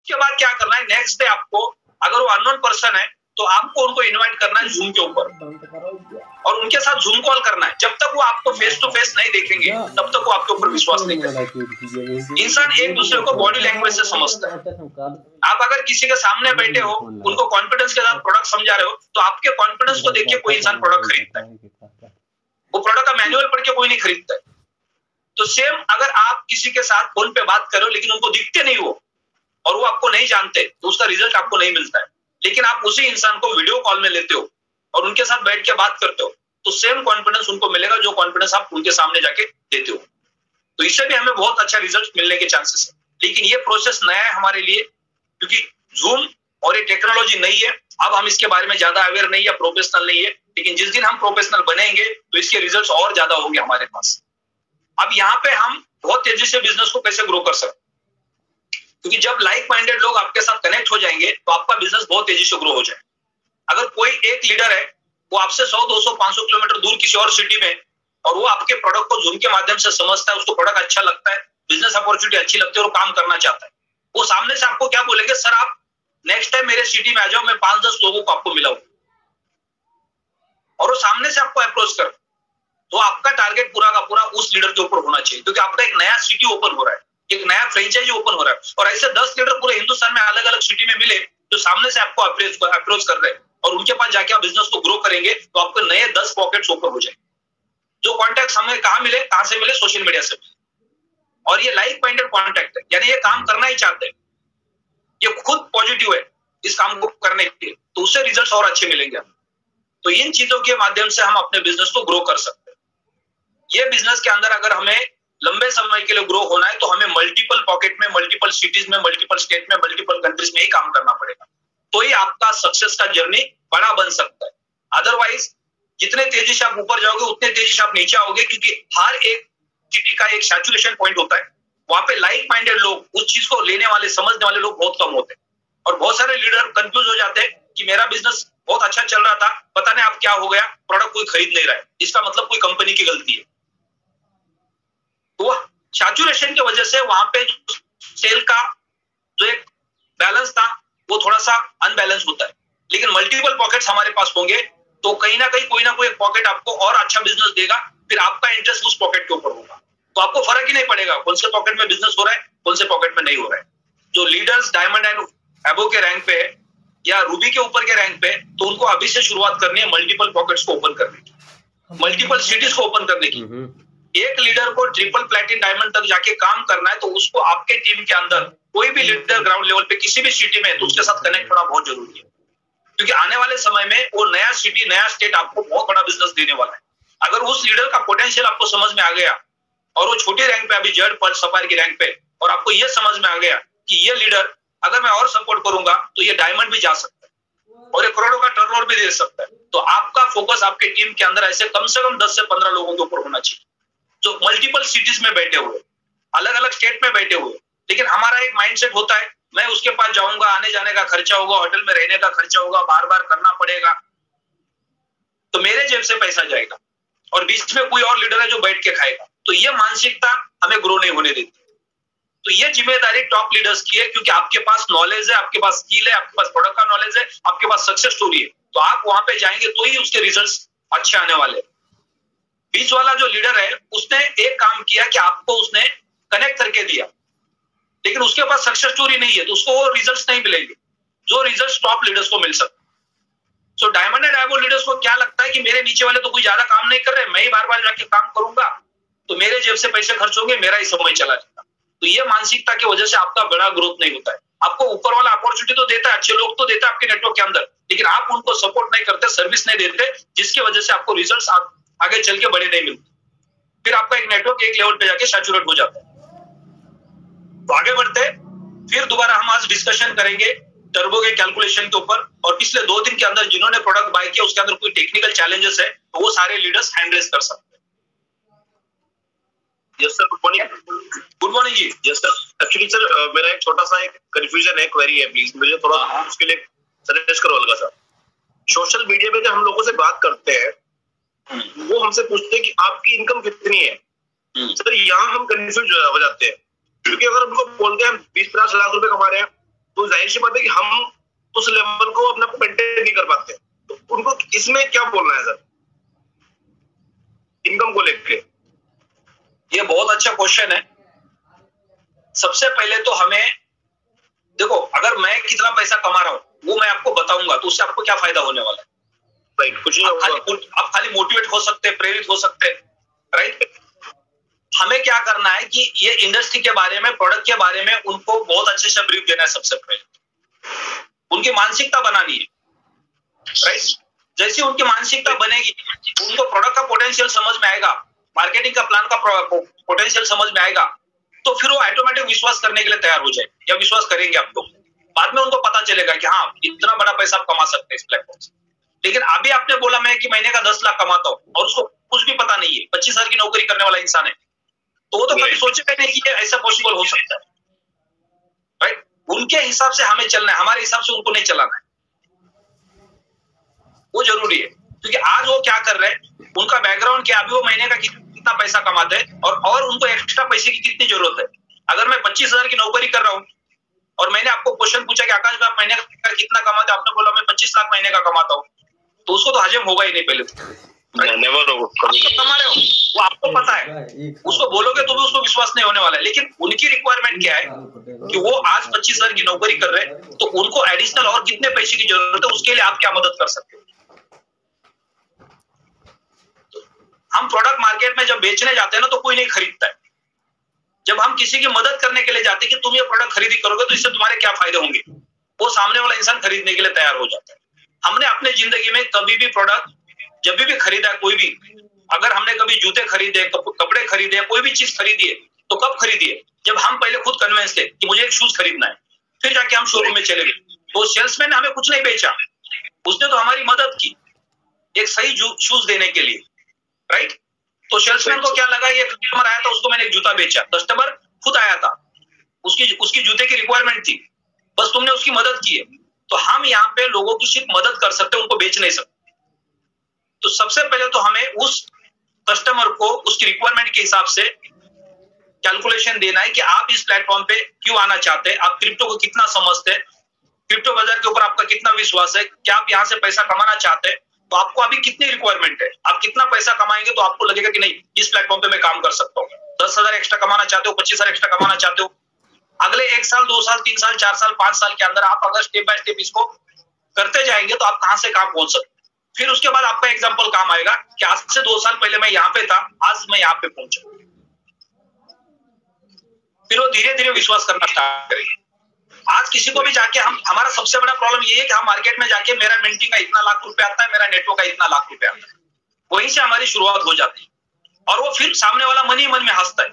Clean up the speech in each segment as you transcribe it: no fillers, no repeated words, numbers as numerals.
उसके बाद क्या करना है, नेक्स्ट डे आपको अगर वो अननोन पर्सन है तो आपको उनको इनवाइट करना है जूम के ऊपर और उनके साथ जूम कॉल करना है। जब तक वो आपको फेस टू फेस नहीं देखेंगे तब तक वो आपके ऊपर विश्वास नहीं करेंगे। इंसान एक दूसरे को बॉडी लैंग्वेज से समझता है। आप अगर किसी के सामने बैठे हो, उनको कॉन्फिडेंस के साथ प्रोडक्ट समझा रहे हो, तो आपके कॉन्फिडेंस को देख के कोई इंसान प्रोडक्ट खरीदता है। वो प्रोडक्ट का मैनुअल पढ़ के कोई नहीं खरीदता है। तो सेम अगर आप किसी के साथ फोन पे बात करो लेकिन उनको दिखते नहीं हो और वो आपको नहीं जानते, तो उसका रिजल्ट आपको नहीं मिलता है। लेकिन आप उसी इंसान को वीडियो कॉल में लेते हो और उनके साथ बैठ के बात करते हो, तो सेम कॉन्फिडेंस उनको मिलेगा जो कॉन्फिडेंस आप उनके सामने जाके देते हो। तो इससे भी हमें बहुत अच्छा रिजल्ट मिलने के चांसेस है। लेकिन ये प्रोसेस नया है हमारे लिए, क्योंकि जूम और ये टेक्नोलॉजी नई है। अब हम इसके बारे में ज्यादा अवेयर नहीं है, प्रोफेशनल नहीं है। लेकिन जिस दिन हम प्रोफेशनल बनेंगे तो इसके रिजल्ट और ज्यादा होंगे हमारे पास। अब यहाँ पे हम बहुत तेजी से बिजनेस को कैसे ग्रो कर सकते, क्योंकि जब लाइक माइंडेड लोग आपके साथ कनेक्ट हो जाएंगे तो आपका बिजनेस बहुत तेजी से ग्रो हो जाए। अगर कोई एक लीडर है, वो आपसे 100, 200, 500 किलोमीटर दूर किसी और सिटी में, और वो आपके प्रोडक्ट को जूम के माध्यम से समझता है, उसको प्रोडक्ट अच्छा लगता है, बिजनेस अपॉर्चुनिटी अच्छी लगती है और काम करना चाहता है, वो सामने से आपको क्या बोलेंगे, सर आप नेक्स्ट टाइम मेरे सिटी में आ जाओ, मैं 5-10 लोगों को आपको मिलाऊं, और वो सामने से आपको अप्रोच कर, तो आपका टारगेट पूरा का पूरा उस लीडर के ऊपर होना चाहिए, क्योंकि आपका एक नया सिटी ओपन हो रहा है, एक नया फ्रेंचाइजी ओपन हो रहा है। और ऐसे 10 लीडर पूरे हिंदुस्तान में अलग अलग सिटी में मिले जो सामने से आपको अप्रोच कर रहे हैं, और उनके पास जाके आप बिजनेस को ग्रो करेंगे तो आपको नए 10 पॉकेट्स ओपन हो जाएंगे। जो कॉन्टैक्ट हमें कहाँ मिले, कहां से मिले, सोशल मीडिया से मिले, और ये लाइक माइंडेड कॉन्टैक्ट है, यानी ये काम करना ही चाहते हैं, ये खुद पॉजिटिव है इस काम को करने के लिए, तो उससे रिजल्ट और अच्छे मिलेंगे। तो इन चीजों के माध्यम से हम अपने बिजनेस को ग्रो कर सकते हैं। ये बिजनेस के अंदर अगर हमें लंबे समय के लिए ग्रो होना है तो हमें मल्टीपल पॉकेट में, मल्टीपल सिटीज में, मल्टीपल स्टेट में, मल्टीपल कंट्रीज में ही काम करना पड़ेगा, तो ही आपका सक्सेस का जर्नी बड़ा बन सकता है। अदरवाइज जितने तेजी से आप ऊपर जाओगे उतने तेजी से आप नीचे आओगे, क्योंकि हर एक सिटी का एक सैचुरेशन पॉइंट होता है। वहां पे लाइक माइंडेड लोग, उस चीज को लेने वाले, समझने वाले लोग बहुत कम होते हैं, और बहुत सारे लीडर कंफ्यूज हो जाते हैं कि मेरा बिजनेस बहुत अच्छा चल रहा था, पता नहीं अब क्या हो गया, प्रोडक्ट कोई खरीद नहीं रहा है, इसका मतलब कोई कंपनी की गलती है। तो सैचुरेशन की वजह से वहां पे सेल का जो एक बैलेंस था वो थोड़ा सा अनबैलेंस होता है। लेकिन मल्टीपल पॉकेट्स हमारे पास होंगे तो कहीं ना कहीं कोई ना कोई एक पॉकेट आपको और अच्छा बिजनेस देगा, फिर आपका इंटरेस्ट उस पॉकेट के ऊपर होगा, तो आपको फर्क ही नहीं पड़ेगा कौन से पॉकेट में बिजनेस हो रहा है, कौन से पॉकेट में नहीं हो रहा है। जो लीडर्स डायमंड एंड एबो के रैंक पे है या रूबी के ऊपर के रैंक पे, तो उनको अभी से शुरुआत करनी है मल्टीपल पॉकेट्स को ओपन करने की, मल्टीपल सिटीज को ओपन करने की। एक लीडर को ट्रिपल प्लैटिनम डायमंड तक जाके काम करना है, तो उसको आपके टीम के अंदर कोई भी लीडर ग्राउंड लेवल पे किसी भी सिटी में है तो उसके साथ कनेक्ट होना बहुत जरूरी है, क्योंकि आने वाले समय में वो नया सिटी, नया स्टेट आपको बहुत बड़ा बिजनेस देने वाला है। अगर उस लीडर का पोटेंशियल आपको समझ में आ गया और वो छोटे रैंक पे, अभी जर्ड पर्ल सफारी की रैंक पे, और आपको ये समझ में आ गया कि ये लीडर अगर मैं और सपोर्ट करूंगा तो ये डायमंड भी जा सकता है और ये करोड़ों का टर्नओवर भी दे सकता है, तो आपका फोकस आपके टीम के अंदर ऐसे कम से कम 10 से 15 लोगों के ऊपर होना चाहिए जो मल्टीपल सिटीज में बैठे हुए, अलग अलग स्टेट में बैठे हुए। लेकिन हमारा एक माइंडसेट होता है, मैं उसके पास जाऊंगा, आने जाने का खर्चा होगा, होटल में रहने का खर्चा होगा, बार बार करना पड़ेगा, तो मेरे जेब से पैसा जाएगा और बीच में कोई और लीडर है जो बैठ के खाएगा। तो ये मानसिकता हमें ग्रो नहीं होने देती। तो ये जिम्मेदारी टॉप लीडर्स की है, क्योंकि आपके पास नॉलेज है, आपके पास स्किल है, आपके पास प्रोडक्ट का नॉलेज है, आपके पास सक्सेस स्टोरी है, तो आप वहां पे जाएंगे तो ही उसके रिजल्ट्स अच्छे आने वाले। बीच वाला जो लीडर है उसने एक काम किया कि आपको उसने कनेक्ट करके दिया, लेकिन उसके पास सक्सेस स्टोरी नहीं है, तो उसको वो रिजल्ट्स नहीं मिलेंगे जो रिजल्ट्स टॉप लीडर्स को मिल सकते। So diamond and diamond leaders को क्या लगता है कि मेरे नीचे वाले तो कोई ज्यादा काम नहीं कर रहे, मैं ही बार बार जाके काम करूंगा तो मेरे जेब से पैसे खर्च होंगे, मेरा ही समय चला जाएगा। तो ये मानसिकता की वजह से आपका बड़ा ग्रोथ नहीं होता है। आपको ऊपर वाला अपॉर्चुनिटी तो देता है, अच्छे लोग तो देता है आपके नेटवर्क के अंदर, लेकिन आप उनको सपोर्ट नहीं करते, सर्विस नहीं देते, जिसकी वजह से आपको रिजल्ट्स आगे चल के बड़े नहीं मिलते। फिर आपका एक नेटवर्क एक लेवल पे जाके सैचुरेट हो जाता है। तो आगे बढ़ते, फिर दोबारा हम आज डिस्कशन करेंगे टर्बो के कैलकुलेशन के ऊपर, और पिछले 2 दिन के अंदर जिन्होंने प्रोडक्ट बाय किया उसके अंदर कोई टेक्निकल चैलेंजेस है तो वो सारे लीडर्स हैंड रेज कर सकते हैं। Yes sir, good morning. Good morning जी। यस सर, एक्चुअली सर मेरा एक छोटा सा एक कंफ्यूजन है, क्वेरी है, प्लीज मुझे थोड़ा उसके लिए सजेस्ट करो हल्का सा। सोशल मीडिया पे जब हम लोगों से बात करते हैं वो हमसे पूछते हैं कि आपकी इनकम कितनी है। सर यहाँ हम कंफ्यूज हो जाते हैं, क्योंकि अगर उनको बोलते हैं 20-50 लाख रुपए कमा रहे हैं तो जाहिर सी बात है कि हम उस लेवल को अपने मेंटेन नहीं कर पाते। तो उनको इसमें क्या बोलना है सर इनकम को लेके? ये बहुत अच्छा क्वेश्चन है। सबसे पहले तो हमें देखो, अगर मैं कितना पैसा कमा रहा हूँ वो मैं आपको बताऊंगा, तो उससे आपको क्या फायदा होने वाला है? राइट, कुछ नहीं। आप खाली मोटिवेट हो सकते, प्रेरित हो सकते, राइट। हमें क्या करना है कि ये इंडस्ट्री के बारे में, प्रोडक्ट के बारे में उनको बहुत अच्छे से ब्रीफ देना है। सबसे पहले उनकी मानसिकता बनानी है, राइट। जैसे उनकी मानसिकता बनेगी, उनको प्रोडक्ट का पोटेंशियल समझ में आएगा, मार्केटिंग का प्लान का पोटेंशियल समझ में आएगा, तो फिर वो ऑटोमेटिक विश्वास करने के लिए तैयार हो जाए, या विश्वास करेंगे आप लोग। बाद में उनको पता चलेगा कि हाँ, इतना बड़ा पैसा आप कमा सकते हैं इस प्लेटफॉर्म से। लेकिन अभी आपने बोला मैं कि महीने का 10 लाख कमाता हूँ और उसको कुछ भी पता नहीं है, 25 साल की नौकरी करने वाला इंसान है, तो वो तो कभी सोचेगा नहीं कि ऐसा पॉसिबल हो सकता है, राइट। उनके हिसाब से हमें चलना है, हमारे हिसाब से उनको नहीं चलाना है, वो जरूरी है। क्योंकि आज वो क्या कर रहे हैं, उनका बैकग्राउंड क्या, अभी वो महीने का कितना पैसा कमाते हैं और उनको एक्स्ट्रा पैसे की कितनी जरूरत है। अगर मैं 25,000 की नौकरी कर रहा हूँ और मैंने आपको क्वेश्चन पूछा कि आकाश भाई आप महीने का कितना कमाते, आपने बोला मैं 25 लाख महीने का कमाता हूँ, तो उसको तो हजम होगा ही नहीं। पहले नेवर होगा, कमा रहे हो वो आपको पता है, उसको बोलोगे तो भी उसको विश्वास नहीं होने वाला है। लेकिन उनकी रिक्वायरमेंट क्या है कि वो आज 25,000 की नौकरी कर रहे हैं, तो उनको एडिशनल और कितने पैसे की जरूरत है, उसके लिए आप क्या मदद कर सकते हो। हम प्रोडक्ट मार्केट में जब बेचने जाते हैं ना, तो कोई नहीं खरीदता है। जब हम किसी की मदद करने के लिए जाते हैं कि तुम ये प्रोडक्ट खरीदी करोगे तो इससे तुम्हारे क्या फायदे होंगे, वो सामने वाला इंसान खरीदने के लिए तैयार हो जाता है। हमने अपने जिंदगी में कभी भी प्रोडक्ट जब भी खरीदा, कोई भी, अगर हमने कभी जूते खरीदे, कपड़े खरीदे, कोई भी चीज खरीदी है, तो कब खरीदी है? जब हम पहले खुद कन्विंस थे कि मुझे एक शूज खरीदना है, फिर जाके हम शोरूम में चले गए। तो सेल्समैन ने हमें कुछ नहीं बेचा, उसने तो हमारी मदद की एक सही शूज देने के लिए, राइट। तो सेल्समैन को क्या लगा, ये कस्टमर आया था उसको मैंने एक जूता बेचा, कस्टमर खुद आया था, उसकी जूते की रिक्वायरमेंट थी, बस तुमने उसकी मदद की है। तो हम यहाँ पे लोगों की सिर्फ मदद कर सकते हैं, उनको बेच नहीं सकते। तो सबसे पहले तो हमें उस कस्टमर को उसकी रिक्वायरमेंट के हिसाब से कैलकुलेशन देना है कि आप इस प्लेटफॉर्म पे क्यों आना चाहते हैं, आप क्रिप्टो को कितना समझते हैं, क्रिप्टो बाजार के ऊपर आपका कितना विश्वास है, क्या आप यहाँ से पैसा कमाना चाहते हैं, तो आपको अभी कितनी रिक्वायरमेंट है, आप कितना पैसा कमाएंगे तो आपको लगेगा कि नहीं इस प्लेटफॉर्म पे मैं काम कर सकता हूँ। 10,000 एक्स्ट्रा कमाना चाहते हो, 25,000 एक्स्ट्रा कमाना चाहते हो, अगले 1 साल 2 साल 3 साल 4 साल 5 साल के अंदर आप अगर स्टेप बाय स्टेप इसको करते जाएंगे तो आप कहां से कहां पहुंच सकते। फिर उसके बाद आपका एग्जांपल काम आएगा कि आज से 2 साल पहले मैं यहाँ पे था, आज मैं यहाँ पे पहुंचा। फिर वो धीरे धीरे विश्वास करना स्टार्ट करेंगे। आज किसी को भी जाके हमारा सबसे बड़ा प्रॉब्लम ये है कि हम मार्केट में जाके मेरा मिंटी का इतना लाख रुपए आता है, मेरा नेटवर्क का इतना लाख रुपए आता है, वहीं से हमारी शुरुआत हो जाती है। और वो फिर सामने वाला मन ही मन में हंसता है।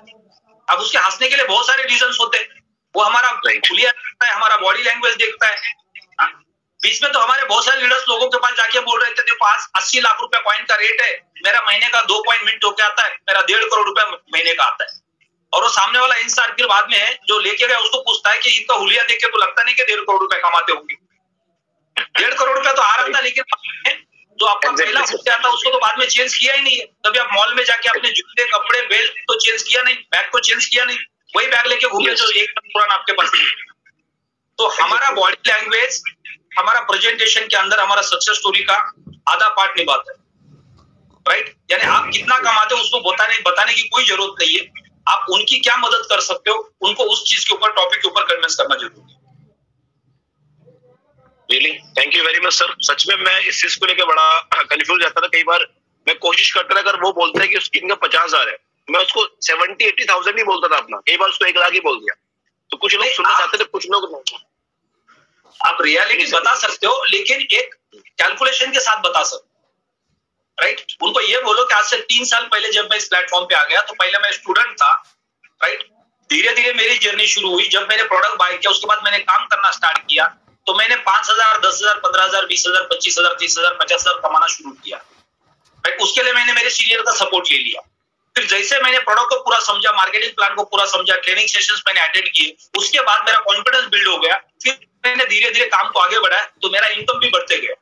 अब उसके हंसने के लिए बहुत सारे रीजंस होते हैं, वो हमारा खुलिया देखता है, हमारा बॉडी लैंग्वेज देखता है। बीच में तो हमारे बहुत सारे लीडर्स लोगों के पास जाके बोल रहे थे देखो आज 80 लाख रुपए कॉइन का रेट है, मेरा महीने का 2 कॉइन मिंट होके आता है, मेरा 1.5 करोड़ रुपए महीने का आता है। और वो सामने वाला इंसान फिर बाद में है जो लेके गया उसको पूछता है कि इनका हुलिया देख के तो लगता नहीं कि 1.5 करोड़ रुपए कमाते होंगे। 1.5 करोड़ रुपया तो आ रहा था, लेकिन जो आपका पहला हुलिया था उसको तो बाद में चेंज किया ही नहीं है। कभी आप मॉल में जाके अपने जूते कपड़े बेल्ट तो चेंज किया नहीं, बैग को चेंज किया नहीं, वही बैग लेके घूमे जो 1 साल पुराना आपके पास। तो हमारा बॉडी लैंग्वेज, हमारा प्रेजेंटेशन के अंदर हमारा सक्सेस स्टोरी का आधा पार्ट निभाता है, राइट। यानी आप कितना कमाते हो उसको बताने की कोई जरूरत नहीं है, आप उनकी क्या मदद कर सकते हो, उनको उस चीज के ऊपर, टॉपिक के ऊपर कन्विंस करना जरूरी है। Really thank you very much sir. सच में मैं इस चीज को लेकर बड़ा कंफ्यूज रहता था। कई बार मैं कोशिश करता था, अगर वो बोलते हैं कि उसकी इनका 50,000 है, मैं उसको 70-80,000 ही बोलता था अपना, कई बार उसको 1 लाख ही बोल दिया। तो कुछ लोग सुनना चाहते थे, कुछ लोग नहीं। आप रियलिटी बता सकते हो लेकिन एक कैलकुलेशन के साथ बता सकते, राइट। उनको ये बोलो कि आज से 3 साल पहले जब मैं इस प्लेटफॉर्म पे आ गया तो पहले मैं स्टूडेंट था, राइट। धीरे धीरे मेरी जर्नी शुरू हुई, जब मैंने प्रोडक्ट बाय किया उसके बाद मैंने काम करना स्टार्ट किया, तो मैंने 5,000 10,000 15,000 20,000 25,000 30,000 50,000 कमाना शुरू किया, राइट। उसके लिए मैंने मेरे सीनियर का सपोर्ट ले लिया। फिर जैसे मैंने प्रोडक्ट को पूरा समझा, मार्केटिंग प्लान को पूरा समझा, ट्रेनिंग सेशंस मैंने अटेंड किए, उसके बाद मेरा कॉन्फिडेंस बिल्ड हो गया। फिर मैंने धीरे धीरे काम को आगे बढ़ाया तो मेरा इनकम भी बढ़ते गया।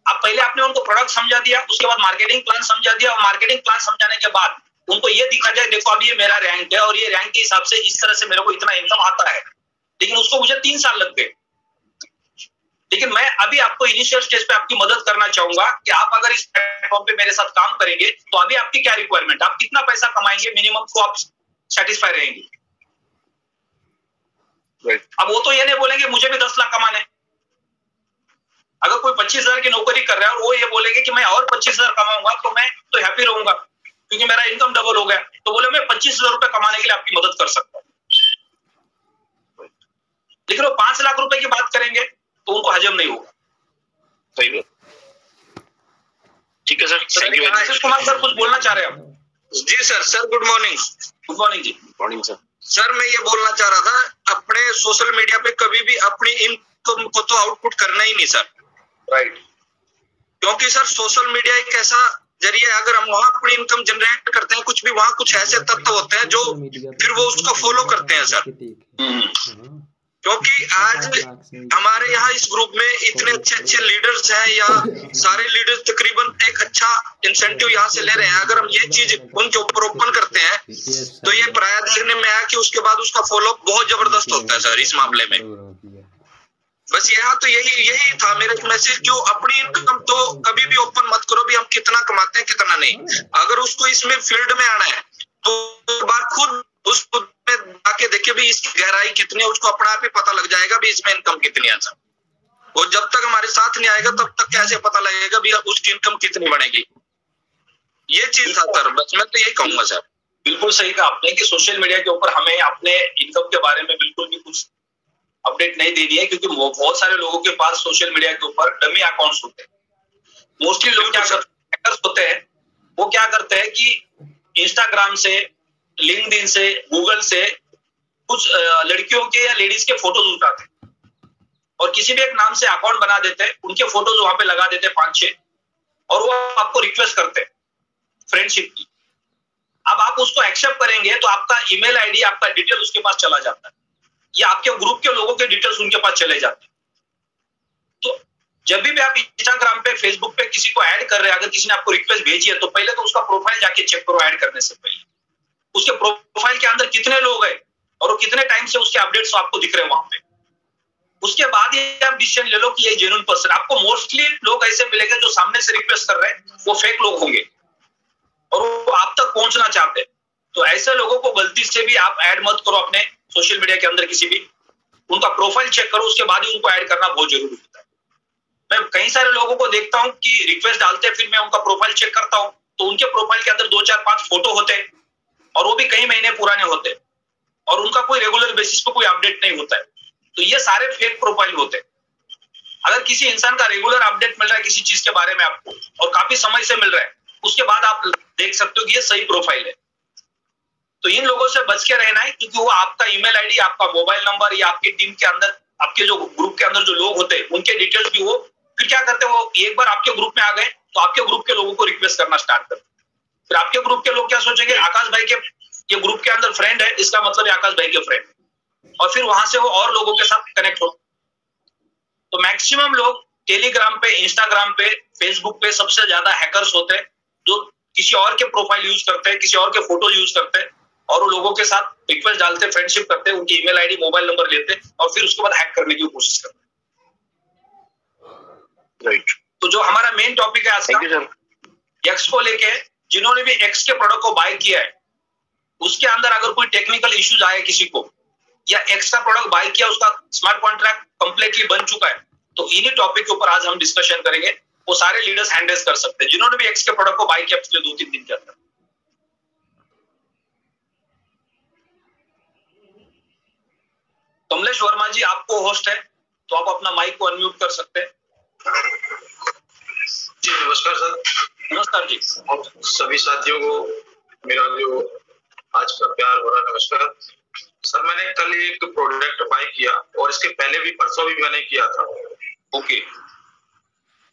अब पहले आपने उनको प्रोडक्ट समझा दिया, उसके बाद मार्केटिंग प्लान समझा दिया, और मार्केटिंग प्लान समझाने के बाद उनको ये दिखा जाए देखो अभी ये मेरा रैंक है और ये रैंक के हिसाब से इस तरह से मेरे को इतना इनकम आता है, लेकिन उसको मुझे 3 साल लग गए। लेकिन मैं अभी आपको इनिशियल स्टेज पे आपकी मदद करना चाहूंगा कि आप अगर इस प्लेटफॉर्म पे मेरे साथ काम करेंगे तो अभी आपकी क्या रिक्वायरमेंट, आप कितना पैसा कमाएंगे मिनिमम तो आप सेटिस्फाई रहेंगे। अब वो तो ये नहीं बोलेंगे मुझे भी 10 लाख कमाने। अगर कोई 25,000 की नौकरी कर रहा है और वो ये बोलेंगे कि मैं और 25,000 कमाऊंगा तो मैं तो हैप्पी रहूंगा क्योंकि मेरा इनकम डबल हो गया, तो बोले मैं 25,000 रुपए कमाने के लिए आपकी मदद कर सकता हूँ। लेकिन वो 5 लाख रुपए की बात करेंगे तो उनको हजम नहीं होगा। सही बात। ठीक है sir, thank you. Ashish Kumar sir कुछ बोलना चाह रहे हैं आप? जी sir. Sir good morning. Good morning जी। Morning sir. सर मैं ये बोलना चाह रहा था, अपने सोशल मीडिया पे कभी भी अपनी इनकम को तो आउटपुट करना ही नहीं सर। राइट। क्योंकि सर सोशल मीडिया एक ऐसा जरिए है, अगर हम वहां अपनी इनकम जनरेट करते हैं कुछ भी, वहां कुछ ऐसे तत्व होते हैं जो फिर वो उसको फॉलो करते हैं सर। क्योंकि आज हमारे यहाँ इस ग्रुप में इतने अच्छे अच्छे लीडर्स हैं, या सारे लीडर्स तकरीबन एक अच्छा इंसेंटिव यहाँ से ले रहे हैं। अगर हम ये चीज उनके ऊपर ओपन करते हैं तो ये प्राय देखने में आया कि उसके बाद उसका फॉलोअप बहुत जबरदस्त होता है सर इस मामले में। बस यहाँ तो यही था मेरा मैसेज, जो अपनी इनकम तो कभी भी ओपन मत करो भी हम कितना कमाते हैं कितना नहीं। अगर उसको इसमें फील्ड में आना है तो एक बार खुद उस में आके देखिए भी इसकी गहराई कितनी है, उसको अपना आप ही पता लग जाएगा भी इसमें इनकम कितनी है सर। वो जब तक हमारे साथ नहीं आएगा तब तक कैसे पता लगेगा भी उसकी इनकम कितनी बनेगी। ये चीज था सर, बस मैं तो यही कहूंगा सर। बिल्कुल सही कहा आपने कि सोशल मीडिया के ऊपर हमें अपने इनकम के बारे में बिल्कुल भी कुछ अपडेट नहीं देनी है, क्योंकि बहुत सारे लोगों के पास सोशल मीडिया के ऊपर डमी अकाउंट्स होते हैं। मोस्टली लोग क्या करते हैं, वो क्या करते हैं कि इंस्टाग्राम से, लिंक्डइन से, गूगल से कुछ लड़कियों के या लेडीज के फोटोज उठाते हैं और किसी भी एक नाम से अकाउंट बना देते हैं, उनके फोटोज वहां पे लगा देते हैं 5-6 और वो आपको रिक्वेस्ट करते हैं फ्रेंडशिप की। अब आप उसको एक्सेप्ट करेंगे तो आपका ईमेल आईडी, आपका डिटेल उसके पास चला जाता है, या आपके ग्रुप के लोगों के डिटेल्स उनके पास चले जाते हैं। तो जब भी आप इंस्टाग्राम पे, फेसबुक पे किसी को ऐड कर रहे हैं, अगर किसी ने आपको रिक्वेस्ट भेजी है तो पहले तो उसका प्रोफाइल जाके चेक करो ऐड करने से पहले, उसके प्रोफाइल के अंदर कितने लोग हैं और वो कितने टाइम से उसके अपडेट्स आपको दिख रहे हैं वहां पे। उसके बाद ये आप डिसीजन ले लो कि ये जेन्युइन पर्सन। आपको मोस्टली लोग ऐसे मिलेंगे जो सामने से रिक्वेस्ट कर रहे हैं, वो फेक लोग होंगे और वो आप तक पहुंचना चाहते हैं। तो ऐसे लोगों को गलती से भी आप ऐड मत करो अपने सोशल मीडिया के अंदर किसी भी। उनका प्रोफाइल चेक करो, उसके बाद ही उनको ऐड करना बहुत जरूरी होता है। मैं कई सारे लोगों को देखता हूं कि रिक्वेस्ट डालते हैं, फिर मैं उनका प्रोफाइल चेक करता हूं तो उनके प्रोफाइल के अंदर 2, 4, 5 फोटो होते हैं और वो भी कई महीने पुराने होते हैं और उनका कोई रेगुलर बेसिस पे कोई अपडेट नहीं होता है। तो ये सारे फेक प्रोफाइल होते हैं। अगर किसी इंसान का रेगुलर अपडेट मिल रहा है किसी चीज के बारे में आपको और काफी समय से मिल रहा है, उसके बाद आप देख सकते हो कि ये सही प्रोफाइल है। तो इन लोगों से बच के रहना है, क्योंकि वो आपका ईमेल आईडी, आपका मोबाइल नंबर या आपकी टीम के अंदर, आपके जो ग्रुप के अंदर जो लोग होते हैं उनके डिटेल्स भी वो फिर क्या करते हैं, वो एक बार आपके ग्रुप में आ गए तो आपके ग्रुप के लोगों को रिक्वेस्ट करना स्टार्ट करते हैं। फिर आपके ग्रुप के लोग क्या सोचेंगे, आकाश भाई के ये ग्रुप के अंदर फ्रेंड है, इसका मतलब आकाश भाई के फ्रेंड, और फिर वहां से वो और लोगों के साथ कनेक्ट हो। तो मैक्सिमम लोग टेलीग्राम पे, इंस्टाग्राम पे, फेसबुक पे सबसे ज्यादा हैकर्स होते हैं जो किसी और के प्रोफाइल यूज करते हैं, किसी और के फोटो यूज करते हैं और वो लोगों के साथ रिक्वेस्ट डालते, फ्रेंडशिप करते हैं, उनकी ईमेल आईडी, मोबाइल नंबर लेते और फिर उसके बाद हैक करने की कोशिश करते हैं। राइट। तो जो हमारा मेन टॉपिक है आज का, एक्स को लेके, जिन्होंने भी एक्स के प्रोडक्ट को बाय किया है उसके अंदर अगर कोई टेक्निकल इश्यूज आए किसी को, या एक्स का प्रोडक्ट बाय किया, उसका स्मार्ट कॉन्ट्रैक्ट कंप्लीटली बन चुका है, तो इन्हीं टॉपिक के ऊपर आज हम डिस्कशन करेंगे। वो सारे लीडर्स हैंडल कर सकते हैं जिन्होंने भी एक्स के प्रोडक्ट को बाय किया पिछले 2-3 दिन के अंदर। कमलेश वर्मा जी आपको होस्ट है, तो आप अपना माइक को अनम्यूट कर सकते हैं। जी नमस्कार सर। नमस्कार जी। सभी साथियों को मेरा जो आज का प्यार भरा नमस्कार। सर मैंने कल एक प्रोडक्ट बाय किया और इसके पहले भी परसों भी मैंने किया था। ओके।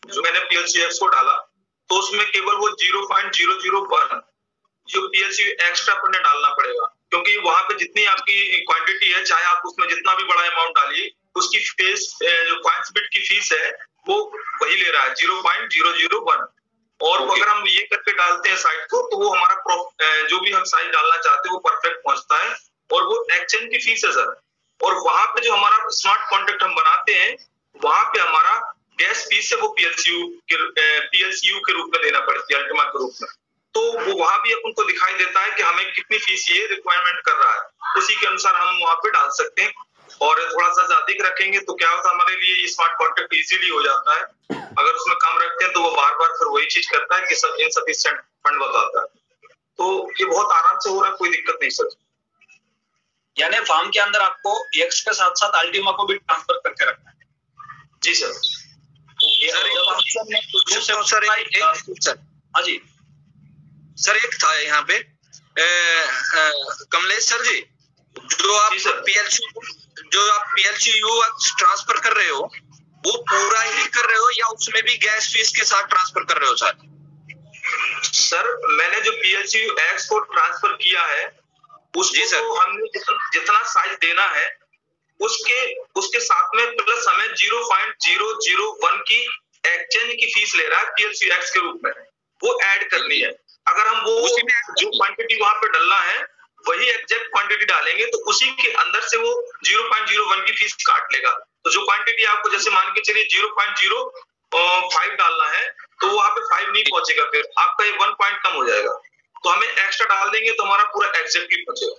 जो मैंने PLCX को डाला तो उसमें केवल वो 0.001 जो PLC एक्स्ट्रा पर डालना पड़ेगा, क्योंकि वहां पे जितनी आपकी क्वांटिटी है, चाहे आप उसमें जितना भी बड़ा अमाउंट डालिए, उसकी फीस जो कॉइंस बिट की फीस है वो वही ले रहा है 0.001। और अगर हम ये करके डालते हैं साइट को तो वो हमारा जो भी हम साइज डालना चाहते हैं वो परफेक्ट पहुंचता है और वो एक्सचेंज की फीस है सर। और वहां पे जो हमारा स्मार्ट कॉन्ट्रैक्ट हम बनाते हैं वहां पे हमारा गैस फीस है वो पीएलसीयू के रूप में देना पड़ती है, अल्टीमा के रूप में। तो वो वहां भी अपन को दिखाई देता है कि हमें कितनी फीस ये रिक्वायरमेंट कर रहा है, उसी के अनुसार हम वहां पे डाल सकते हैं। और थोड़ा सा अधिक रखेंगे तो क्या होता है, हमारे लिए ये स्मार्ट कॉन्ट्रैक्ट इजीली हो जाता है। अगर उसमें कम रखते हैं तो वो बार बार फिर वही चीज करता है कि सब इनसफिशिएंट फंड बताता है। तो ये बहुत आराम से हो रहा है, कोई दिक्कत नहीं सर। यानी फार्म के अंदर आपको एक्स के साथ साथ अल्टीमा को भी ट्रांसफर करके रखना है। जी सर। हाँ जी सर, एक था यहाँ पे कमलेश सर जी, जो आप पीएलसीयू ट्रांसफर कर रहे हो वो पूरा ही कर रहे हो या उसमें भी गैस फीस के साथ ट्रांसफर कर रहे हो सर? सर मैंने जो पीएलसीयू एक्स को ट्रांसफर किया है उसको तो हमने जितना साइज देना है उसके साथ में प्लस हमें 0.001 की एक्सचेंज की फीस ले रहा है पीएलसीयू एक्स के रूप में, वो ऐड करनी है। अगर हम वो जो क्वांटिटी वहां पे डालना है वही एग्जैक्ट क्वांटिटी डालेंगे तो उसी के अंदर से वो 0.01 की फीस काट लेगा। तो जो क्वांटिटी आपको जैसे मान के चलिए 0.05 डालना है तो वहां पे 5 नहीं पहुंचेगा, फिर आपका ये 1 पॉइंट कम हो जाएगा। तो हमें एक्स्ट्रा डाल देंगे तो हमारा पूरा एग्जैक्टली पहुंचेगा।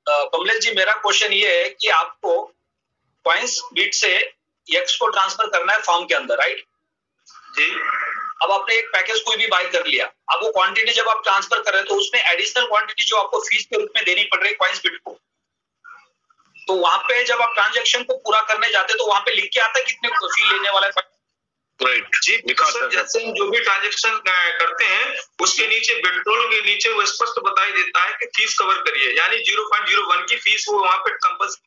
कमलेश जी, मेरा क्वेश्चन ये है कि आपको कॉइंस बिट से एक्स को ट्रांसफर करना है फॉर्म के अंदर, राइट जी। अब आपने एक पैकेज कोई भी बाय कर लिया, अब वो क्वांटिटी जब आप ट्रांसफर कर रहे हैं तो उसमें एडिशनल क्वांटिटी जो आपको फीस के रूप में देनी पड़ रही है कॉइंस बिट को, तो वहां पे जब आप ट्रांजैक्शन को पूरा करने जाते हैं तो वहां पे लिख के आता है कितने फी लेने वाला है। राइट जी, सर जैसे हम जो भी ट्रांजैक्शन करते हैं उसके नीचे विड्रॉल के नीचे वो स्पष्ट बताई देता है कि फीस कवर करिए, यानी 0.01 की फीस वो वहां पे कंपल्सरी